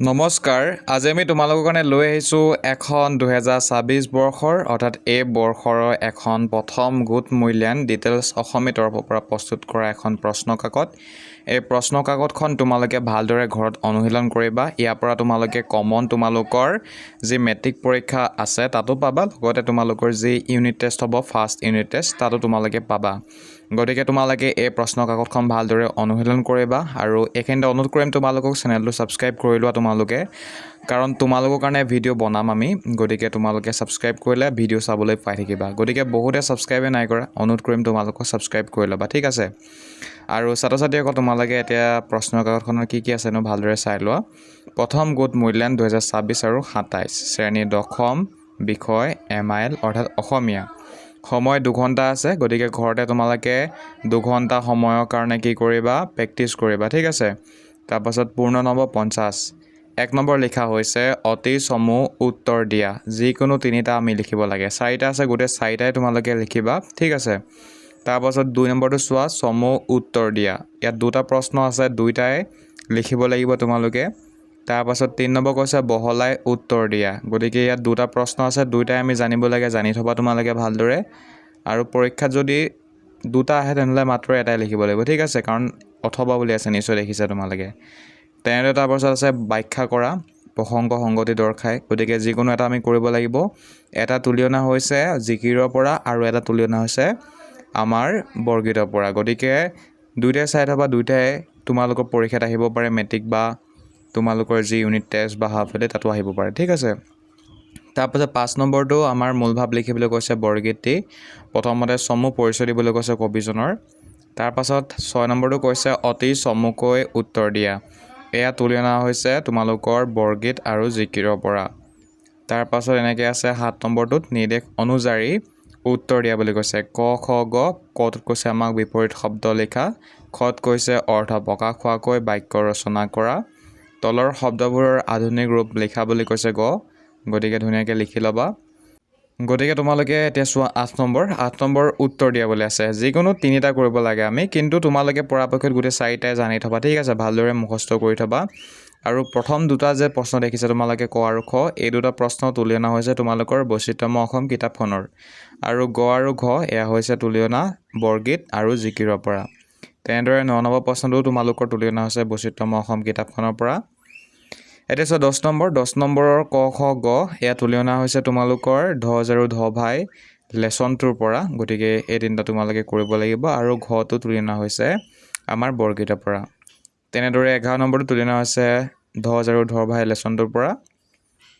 নমস্কাৰ, আজি আমি তোমালোকৰ কাৰণে লৈ আহিছোঁ এখন 2026 বৰ্ষৰ অৰ্থাৎ এই বৰ্ষৰ এখন প্ৰথম গোট মূল্যায়ন ডিটেইলছ অসমীয়া তৰফৰ পৰা প্ৰস্তুত কৰা এখন প্ৰশ্ন কাকত। এই প্ৰশ্ন কাকতখন তোমালোকে ভালদৰে ঘৰত অনুশীলন কৰিবা। ইয়াৰ পৰা তোমালোকে কমন তোমালোকৰ যি মেট্ৰিক পৰীক্ষা আছে তাতো পাবা, লগতে তোমালোকৰ যি ইউনিট টেষ্ট হ'ব ফাৰ্ষ্ট ইউনিট টেষ্ট তাতো তোমালোকে পাবা। গতিকে তোমালোকে এই প্ৰশ্ন কাকতখন ভালদৰে অনুশীলন কৰিবা আৰু এইখিনিতে অনুৰোধ কৰিম তোমালোকক চেনেলটো ছাবস্ক্ৰাইব কৰি লোৱা তোমালোকে, কাৰণ তোমালোকৰ কাৰণে ভিডিঅ' বনাম আমি। গতিকে তোমালোকে ছাবস্ক্ৰাইব কৰিলে ভিডিঅ' চাবলৈ পাই থাকিবা। গতিকে বহুতে ছাবস্ক্ৰাইবে নাই কৰা, অনুৰোধ কৰিম তোমালোকক ছাবস্ক্ৰাইব কৰি ল'বা, ঠিক আছে। আৰু ছাত্ৰ ছাত্ৰীসকল তোমালোকে এতিয়া প্ৰশ্ন কাকতখনৰ কি কি আছেনো ভালদৰে চাই লোৱা। প্ৰথম গোট মূল্যায়ন 2026 আৰু 27 শ্ৰেণী দশম বিষয় MIL অৰ্থাৎ অসমীয়া। সময় 2 ঘণ্টা আছে, গতিকে ঘৰতে তোমালোকে 2 ঘণ্টা সময়ৰ কাৰণে কি কৰিবা, প্ৰেক্টিছ কৰিবা, ঠিক আছে। তাৰপাছত পূৰ্ণ নম্বৰ 50। 1 নম্বৰ লিখা হৈছে অতি চমু উত্তৰ দিয়া। যিকোনো 3টা আমি লিখিব লাগে, 4টা আছে, গোটেই 4টাই তোমালোকে লিখিবা, ঠিক আছে। তাৰপাছত 2 নম্বৰটো চোৱা, চমু উত্তৰ দিয়া। ইয়াত 2টা প্ৰশ্ন আছে, 2টাই লিখিব লাগিব তোমালোকে। তাৰপাছত 3 নম্বৰ কৈছে বহলাই উত্তৰ দিয়া। গতিকে ইয়াত 2টা প্ৰশ্ন আছে, 2টাই আমি জানিব লাগে, জানি থ'বা তোমালোকে ভালদৰে। আৰু পৰীক্ষাত যদি 2টা আহে তেনেহ'লে মাত্ৰ এটাই লিখিব লাগিব, ঠিক আছে, কাৰণ অথবা বুলি আছে, নিশ্চয় দেখিছা তোমালোকে। তেনেদৰে তাৰপাছত আছে ব্যাখ্যা কৰা, প্ৰসংগ সংগতি দৰ্শায়। গতিকে যিকোনো এটা আমি কৰিব লাগিব। এটা তুলি অনা হৈছে জিকিৰৰ পৰা আৰু এটা তুলি অনা হৈছে আমাৰ বৰগীতৰ পৰা। গতিকে 2টাই চাই থ'বা, 2টাই তোমালোকৰ পৰীক্ষাত আহিব পাৰে, মেট্ৰিক বা তোমালোকৰ যি ইউনিট টেষ্ট বা হাফ ইয়াৰলি তাতো আহিব পাৰে, ঠিক আছে। তাৰপাছত 5 নম্বৰটো আমাৰ মূল ভাৱ লিখিবলৈ কৈছে বৰগীতটি। প্ৰথমতে চমু পৰিচয় দিবলৈ কৈছে কবিজনৰ। তাৰপাছত 6 নম্বৰটো কৈছে অতি চমুকৈ উত্তৰ দিয়া। এয়া তুলি অনা হৈছে তোমালোকৰ বৰগীত আৰু জিকিৰৰ পৰা। তাৰপাছত এনেকৈ আছে 7 নম্বৰটোত নিৰ্দেশ অনুযায়ী উত্তৰ দিয়া বুলি কৈছে। ক খ গ, কত কৈছে আমাক বিপৰীত শব্দ লিখা, খত কৈছে অৰ্থ প্ৰকাশ হোৱাকৈ বাক্য ৰচনা কৰা, তলৰ শব্দবোৰৰ আধুনিক ৰূপ লিখা বুলি কৈছে গ। গতিকে ধুনীয়াকৈ লিখি ল'বা। গতিকে তোমালোকে এতিয়া চোৱা 8 নম্বৰ উত্তৰ দিয়া বুলি আছে। যিকোনো 3টা কৰিব লাগে আমি, কিন্তু তোমালোকে পৰাপক্ষত গোটেই 4টাই জানি থ'বা, ঠিক আছে, ভালদৰে মুখস্থ কৰি থ'বা। আৰু প্ৰথম 2টা যে প্ৰশ্ন দেখিছে তোমালোকে ক আৰু খ, এই 2টা প্ৰশ্ন তুলি অনা হৈছে তোমালোকৰ বৈচিত্ৰ্যময় অসম কিতাপখনৰ। আৰু গ আৰু ঘ এয়া হৈছে তুলি অনা বৰগীত আৰু জিকিৰৰ পৰা। তেনেদৰে 9 নম্বৰ প্ৰশ্নটোও তোমালোকৰ তুলি অনা হৈছে বৈচিত্ৰ্যময় অসম কিতাপখনৰ পৰা। এতিয়া চোৱা 10 নম্বৰৰ ক খ গ এয়া তুলি অনা হৈছে তোমালোকৰ ধজ আৰু ধ ভাই লেচনটোৰ পৰা। গতিকে এই 3টা তোমালোকে কৰিব লাগিব। আৰু ঘটো তুলি অনা হৈছে আমাৰ বৰগীতৰ পৰা। তেনেদৰে 11 নম্বৰটো তুলি অনা হৈছে ধজ আৰু ধ ভাই লেচনটোৰ পৰা।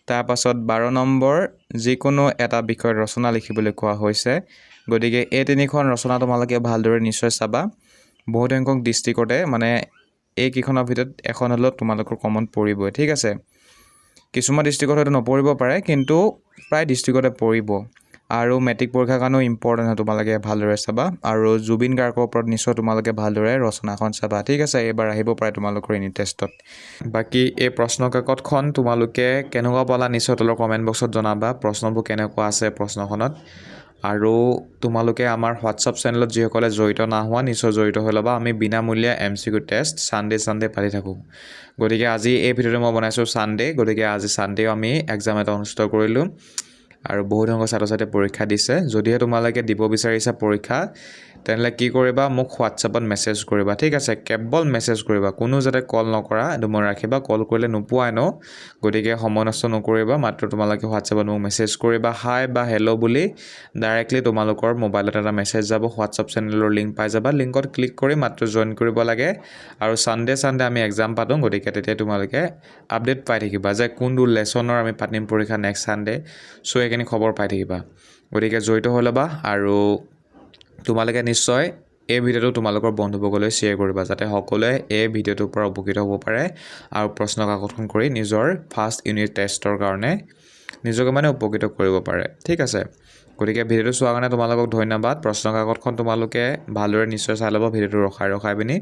তাৰপাছত 12 নম্বৰ যিকোনো এটা বিষয়ত ৰচনা লিখিবলৈ কোৱা হৈছে। গতিকে এই 3খন ৰচনা তোমালোকে ভালদৰে নিশ্চয় চাবা। বহুত সংখ্যক ডিষ্ট্ৰিক্টতে মানে এইকেইখনৰ ভিতৰত এখন হ'লেও তোমালোকৰ কমন পৰিবই, ঠিক আছে। কিছুমান ডিষ্ট্ৰিক্টত হয়তো নপৰিব পাৰে, কিন্তু প্ৰায় ডিষ্ট্ৰিক্টতে পৰিব। আৰু মেট্ৰিক পৰীক্ষাৰ কাৰণেও ইম্পৰ্টেণ্ট হয়, তোমালোকে ভালদৰে চাবা। আৰু জুবিন গাৰ্গৰ ওপৰত নিশ্চয় তোমালোকে ভালদৰে ৰচনাখন চাবা, ঠিক আছে। এইবাৰ আহিব পাৰে তোমালোকৰ ইউনিট টেষ্টত। বাকী এই প্ৰশ্ন কাকতখন তোমালোকে কেনেকুৱা পালা নিশ্চয় তলৰ কমেণ্ট বক্সত জনাবা, প্ৰশ্নবোৰ কেনেকুৱা আছে প্ৰশ্নখনত। আৰু তোমালোকে আমাৰ হোৱাটছআপ চেনেলত যিসকলে জড়িত নোহোৱা নিশ্চয় জড়িত হৈ ল'বা। আমি বিনামূলীয়া MCQ টেষ্ট ছানডে পাতি থাকোঁ। গতিকে আজি এই ভিডিঅ'টো মই বনাইছোঁ ছানডে, গতিকে আজি ছানডেও আমি এক্সাম এটা অনুষ্ঠিত কৰিলোঁ। আৰু বহুত সংখ্যক ছাত্ৰ ছাত্ৰীয়ে পৰীক্ষা দিছে। যদিহে তোমালোকে দিব বিচাৰিছা পৰীক্ষা, তেনেহ'লে কি কৰিবা, মোক হোৱাটছআপত মেছেজ কৰিবা, ঠিক আছে। কেৱল মেছেজ কৰিবা, কোনো যাতে কল নকৰা, এইটো মনত ৰাখিবা। কল কৰিলে নোপোৱাই ন, গতিকে সময় নষ্ট নকৰিবা। মাত্ৰ তোমালোকে হোৱাটছআপত মোক মেছেজ কৰিবা, হাই বা হেল্ল' বুলি। ডাইৰেক্টলি তোমালোকৰ মোবাইলত এটা মেছেজ যাব, হোৱাটছআপ চেনেলৰ লিংক পাই যাবা। লিংকত ক্লিক কৰি মাত্ৰ জইন কৰিব লাগে। আৰু ছানডে আমি এক্সাম পাতোঁ, গতিকে তেতিয়া তোমালোকে আপডেট পাই থাকিবা যে কোনটো লেচনৰ আমি পাতিম পৰীক্ষা নেক্সট ছানডে। চ' এইখিনি খবৰ পাই থাকিবা। গতিকে জড়িত হৈ ল'বা। আৰু তোমালোকে নিশ্চয় এই ভিডিঅ'টো তোমালোকৰ বন্ধুবৰ্গলৈ শ্বেয়াৰ কৰিবা, যাতে সকলোৱে এই ভিডিঅ'টোৰ পৰা উপকৃত হ'ব পাৰে আৰু প্ৰশ্ন কাকতখন কৰি নিজৰ ফাৰ্ষ্ট ইউনিট টেষ্টৰ কাৰণে নিজকে মানে উপকৃত কৰিব পাৰে, ঠিক আছে। গতিকে ভিডিঅ'টো চোৱাৰ কাৰণে তোমালোকক ধন্যবাদ। প্ৰশ্ন কাকতখন তোমালোকে ভালদৰে নিশ্চয় চাই ল'ব, ভিডিঅ'টো ৰখাই পিনি।